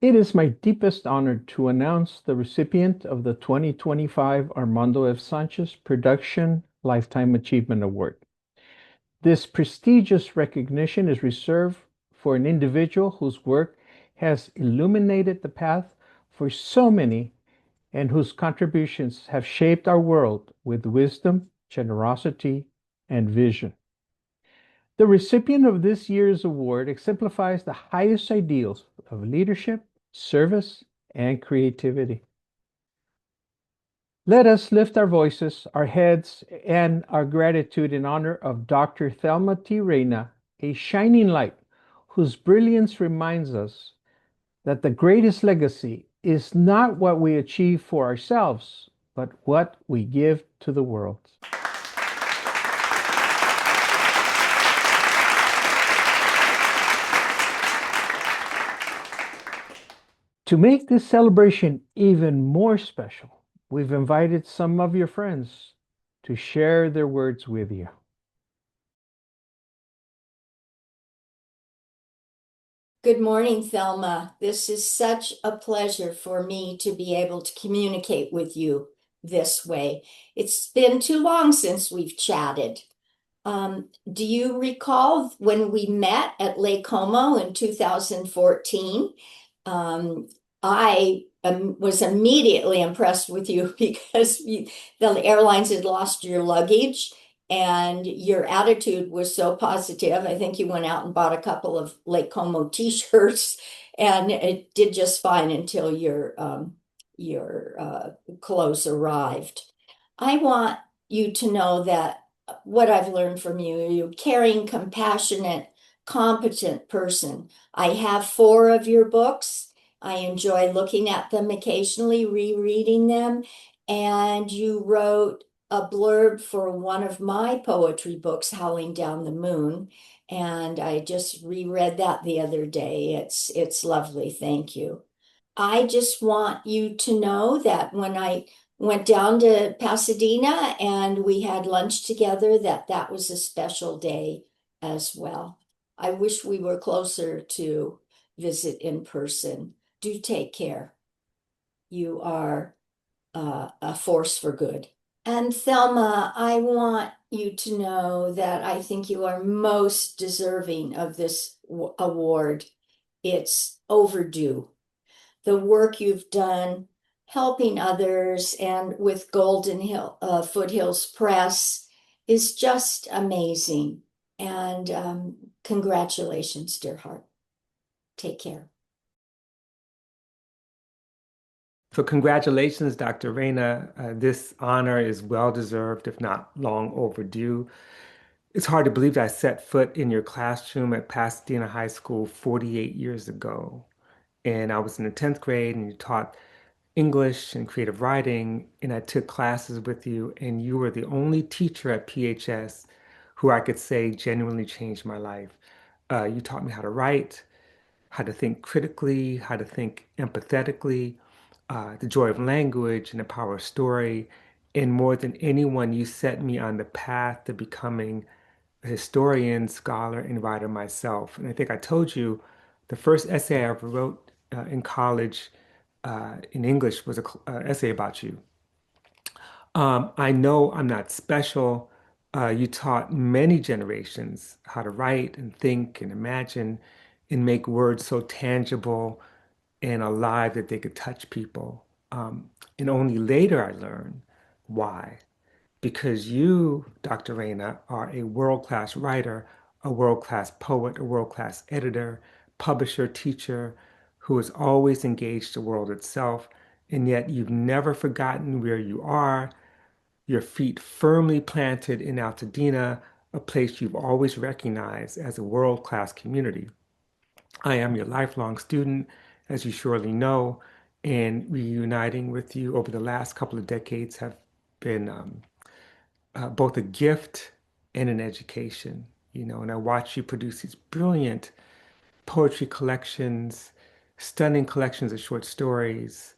It is my deepest honor to announce the recipient of the 2025 Armando F. Sanchez Production Lifetime Achievement Award. This prestigious recognition is reserved for an individual whose work has illuminated the path for so many and whose contributions have shaped our world with wisdom, generosity, and vision. The recipient of this year's award exemplifies the highest ideals of leadership, service, and creativity. Let us lift our voices, our heads, and our gratitude in honor of Dr. Thelma T. Reyna, a shining light whose brilliance reminds us that the greatest legacy is not what we achieve for ourselves, but what we give to the world. To make this celebration even more special, we've invited some of your friends to share their words with you. Good morning, Thelma. This is such a pleasure for me to be able to communicate with you this way. It's been too long since we've chatted. Do you recall when we met at Lake Como in 2014? I was immediately impressed with you because the airlines had lost your luggage and your attitude was so positive. I think you went out and bought a couple of Lake Como t-shirts and it did just fine until your clothes arrived. I want you to know that what I've learned from you, you're a caring, compassionate, competent person. I have four of your books. I enjoy looking at them occasionally, rereading them. And you wrote a blurb for one of my poetry books, Howling Down the Moon. And I just reread that the other day. It's lovely. Thank you. I just want you to know that when I went down to Pasadena and we had lunch together, that was a special day as well. I wish we were closer to visit in person. Do take care. You are a force for good. And Thelma, I want you to know that I think you are most deserving of this award. It's overdue. The work you've done helping others and with Foothills Press is just amazing. And congratulations, dear heart. Take care. So congratulations, Dr. Reyna. This honor is well deserved, if not long overdue. It's hard to believe that I set foot in your classroom at Pasadena High School 48 years ago. And I was in the 10th grade and you taught English and creative writing, and I took classes with you, and you were the only teacher at PHS who I could say genuinely changed my life. You taught me how to write, how to think critically, how to think empathetically, the joy of language and the power of story. And more than anyone, you set me on the path to becoming a historian, scholar, and writer myself. And I think I told you the first essay I ever wrote in college in English was an essay about you. I know I'm not special. You taught many generations how to write and think and imagine and make words so tangible and alive that they could touch people. And only later I learned why. Because you, Dr. Reyna, are a world-class writer, a world-class poet, a world-class editor, publisher, teacher who has always engaged the world itself, and yet you've never forgotten where you are, your feet firmly planted in Altadena, a place you've always recognized as a world-class community. I am your lifelong student, as you surely know, and reuniting with you over the last couple of decades have been both a gift and an education, and I watch you produce these brilliant poetry collections, stunning collections of short stories,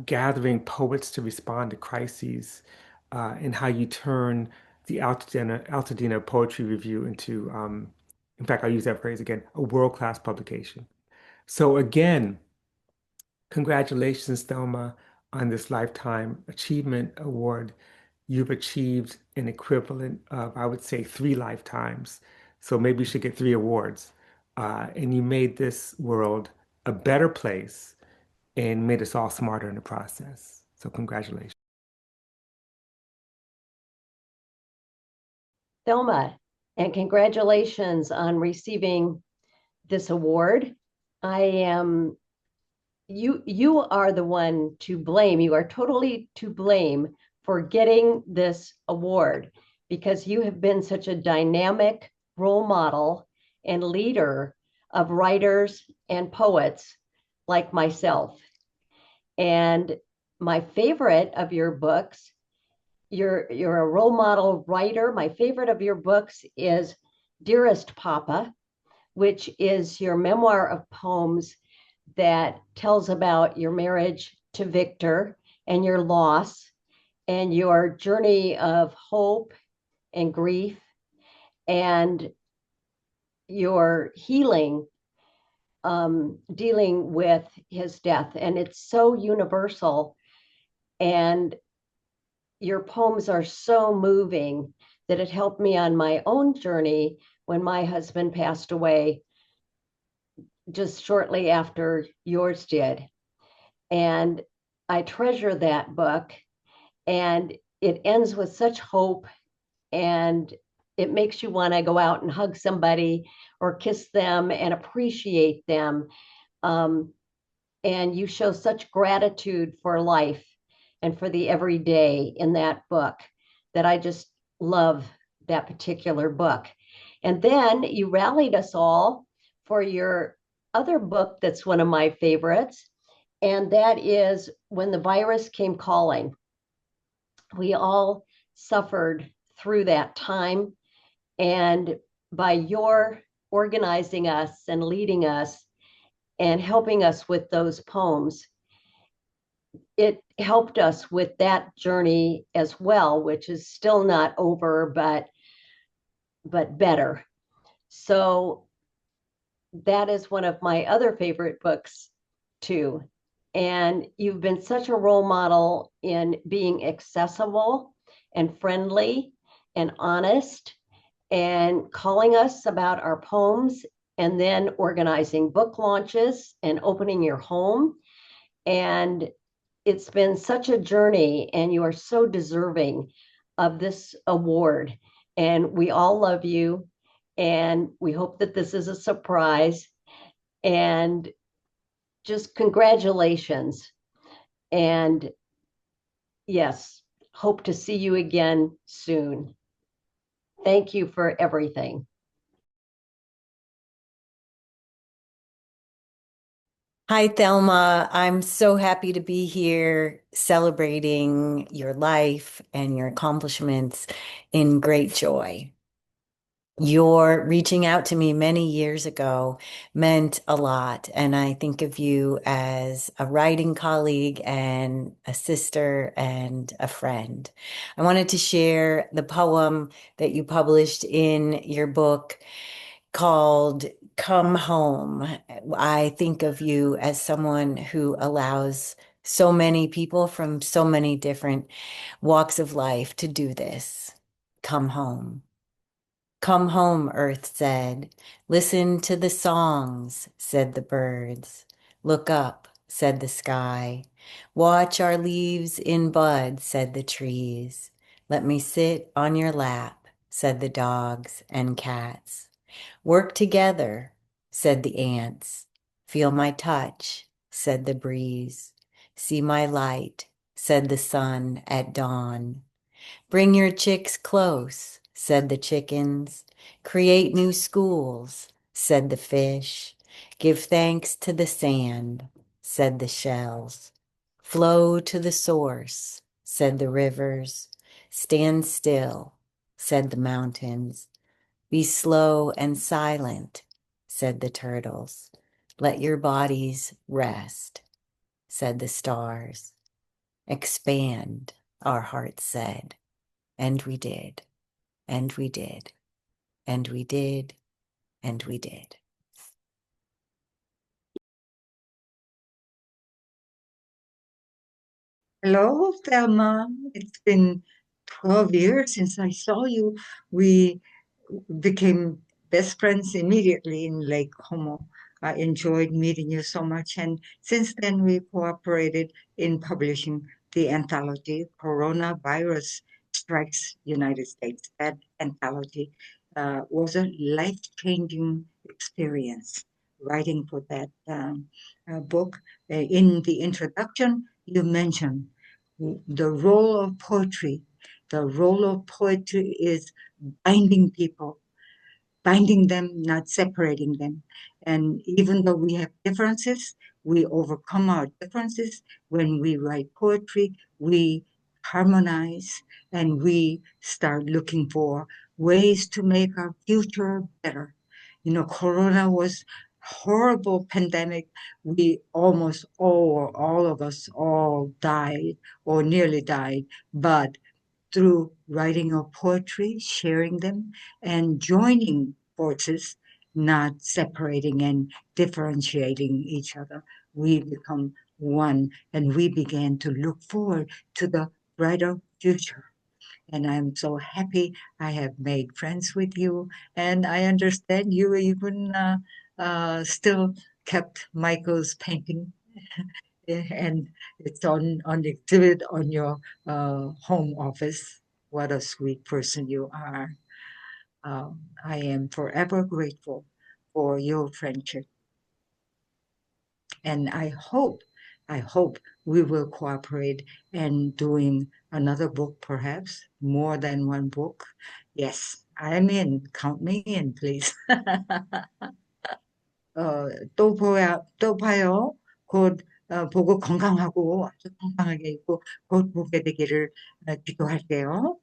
gathering poets to respond to crises, and how you turn the Altadena Poetry Review into, in fact, I'll use that phrase again, a world-class publication. So again, Congratulations, Thelma, on this Lifetime Achievement Award. You've achieved an equivalent of, I would say, 3 lifetimes. So maybe you should get 3 awards. And you made this world a better place and made us all smarter in the process. So congratulations. Thelma, and congratulations on receiving this award. I am you are the one to blame. You are totally to blame for getting this award because you have been such a dynamic role model and leader of writers and poets like myself. And my favorite of your books, you're a role model writer. My favorite of your books is Dearest Papa, which is your memoir of poems that tells about your marriage to Victor and your loss and your journey of hope and grief and your healing, dealing with his death. And it's so universal. And your poems are so moving that it helped me on my own journey when my husband passed away just shortly after yours did. And I treasure that book. And it ends with such hope, and it makes you want to go out and hug somebody or kiss them and appreciate them. Um, and you show such gratitude for life and for the everyday in that book that I just love that particular book. And then you rallied us all for your other book that's one of my favorites, and that is When the Virus Came Calling. We all suffered through that time, and by your organizing us and leading us and helping us with those poems, it helped us with that journey as well, which is still not over, but better. So that is one of my other favorite books too. And you've been such a role model in being accessible and friendly and honest and calling us about our poems and then organizing book launches and opening your home. And it's been such a journey, and you are so deserving of this award. And we all love you. And we hope that this is a surprise. And just congratulations. And yes, hope to see you again soon. Thank you for everything. Hi, Thelma. I'm so happy to be here celebrating your life and your accomplishments in great joy. Your reaching out to me many years ago meant a lot, and I think of you as a writing colleague and a sister and a friend. I wanted to share the poem that you published in your book called Come Home. I think of you as someone who allows so many people from so many different walks of life to do this. Come home. Come home, Earth said. Listen to the songs, said the birds. Look up, said the sky. Watch our leaves in bud, said the trees. Let me sit on your lap, said the dogs and cats. Work together, said the ants. Feel my touch, said the breeze. See my light, said the sun at dawn. Bring your chicks close, said the chickens. Create new schools, said the fish. Give thanks to the sand, said the shells. Flow to the source, said the rivers. Stand still, said the mountains. Be slow and silent, said the turtles. Let your bodies rest, said the stars. Expand, our hearts said. And we did, and we did, and we did, and we did. Hello, Thelma. It's been 12 years since I saw you. We became best friends immediately in Lake Como. I enjoyed meeting you so much. And since then, we cooperated in publishing the anthology, Coronavirus Strikes United States. That anthology was a life-changing experience writing for that book. In the introduction, you mentioned the role of poetry. The role of poetry is binding people, binding them, not separating them. And even though we have differences, we overcome our differences. When we write poetry, we harmonize and we start looking for ways to make our future better. You know, Corona was horrible pandemic. We almost all of us all died or nearly died, but through writing of poetry, sharing them, and joining forces, not separating and differentiating each other. We become one, and we began to look forward to the brighter future. And I'm so happy I have made friends with you. And I understand you even still kept Michael's painting and it's on the exhibit on your home office. What a sweet person you are. I am forever grateful for your friendship, and I hope we will cooperate and doing another book, perhaps more than one book. Yes, I'm in. Count me in, please. 또 봐요. 곧 보고 건강하고 아주 건강하게 있고 곧 보게 되기를 기도할게요.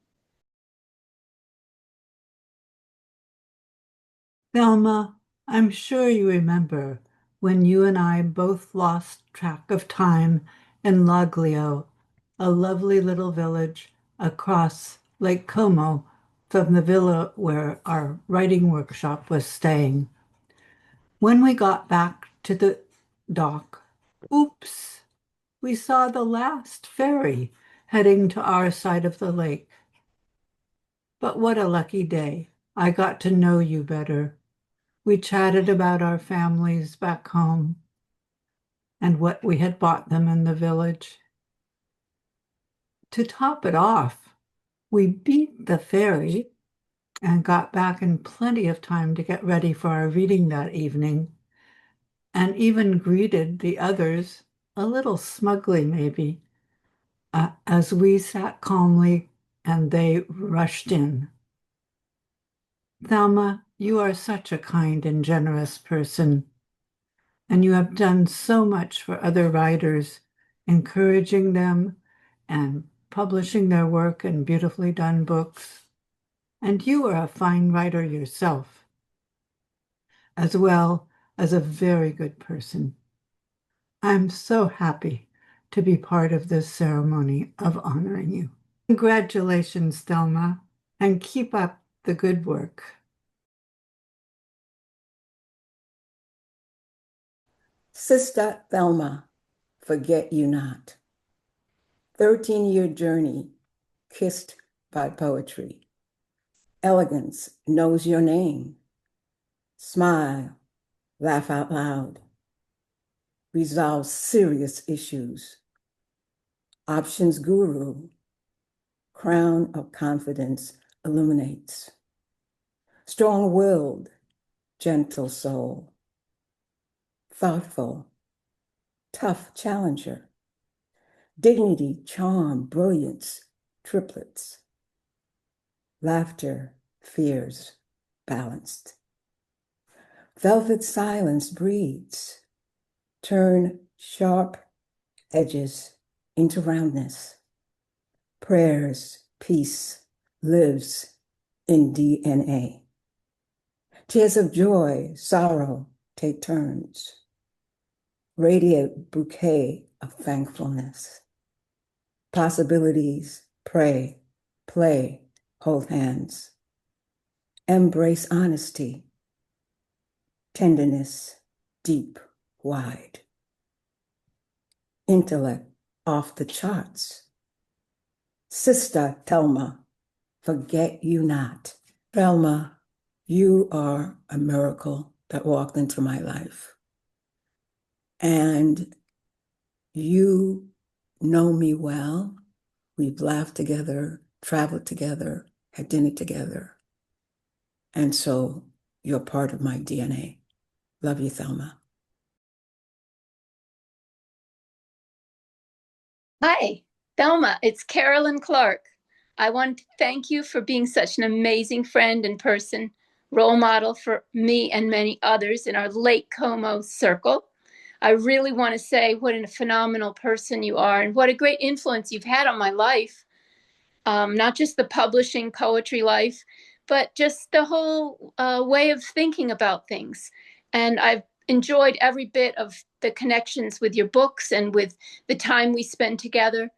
Thelma, I'm sure you remember when you and I both lost track of time in Laglio, a lovely little village across Lake Como from the villa where our writing workshop was staying. When we got back to the dock, oops, we saw the last ferry heading to our side of the lake. But what a lucky day. I got to know you better. We chatted about our families back home and what we had bought them in the village. To top it off, we beat the ferry and got back in plenty of time to get ready for our reading that evening, and even greeted the others, a little smugly maybe, as we sat calmly and they rushed in. Thelma, you are such a kind and generous person, and you have done so much for other writers, encouraging them and publishing their work in beautifully done books. And you are a fine writer yourself, as well as a very good person. I'm so happy to be part of this ceremony of honoring you. Congratulations, Thelma, and keep up the good work. Sister Thelma, forget you not. 13-year journey, kissed by poetry. Elegance knows your name. Smile, laugh out loud. Resolve serious issues. Options guru, crown of confidence illuminates. Strong-willed, gentle soul. Thoughtful, tough challenger. Dignity, charm, brilliance, triplets. Laughter, fears, balanced. Velvet silence breeds. Turn sharp edges into roundness. Prayers, peace, lives in DNA. Tears of joy, sorrow, take turns. Radiant bouquet of thankfulness. Possibilities, pray, play, hold hands. Embrace honesty. Tenderness, deep, wide. Intellect, off the charts. Sister Thelma, forget you not. Thelma, you are a miracle that walked into my life. And you know me well. We've laughed together, traveled together, had dinner together. And so you're part of my DNA. Love you, Thelma. Hi, Thelma. It's Carolyn Clark. I want to thank you for being such an amazing friend and person, role model for me and many others in our Lake Como circle. I really want to say what a phenomenal person you are and what a great influence you've had on my life. Not just the publishing poetry life, but just the whole way of thinking about things. And I've enjoyed every bit of the connections with your books and with the time we spend together.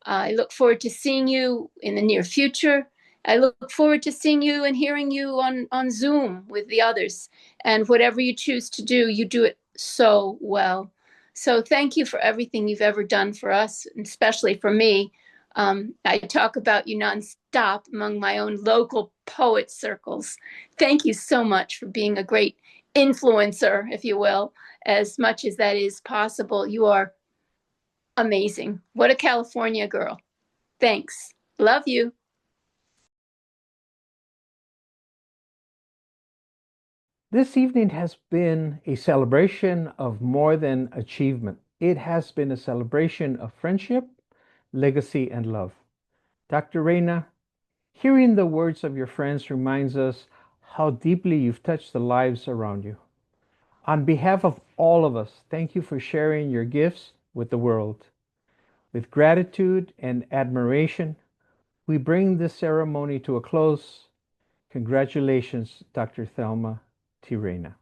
I look forward to seeing you in the near future. I look forward to seeing you and hearing you on Zoom with the others. And whatever you choose to do, you do it so well. So thank you for everything you've ever done for us, and especially for me. I talk about you nonstop among my own local poet circles. Thank you so much for being a great influencer, if you will, as much as that is possible. You are amazing. What a California girl. Thanks. Love you. This evening has been a celebration of more than achievement. It has been a celebration of friendship, legacy, and love. Dr. Reyna, hearing the words of your friends reminds us how deeply you've touched the lives around you. On behalf of all of us, thank you for sharing your gifts with the world. With gratitude and admiration, we bring this ceremony to a close. Congratulations, Dr. Thelma T. Reyna.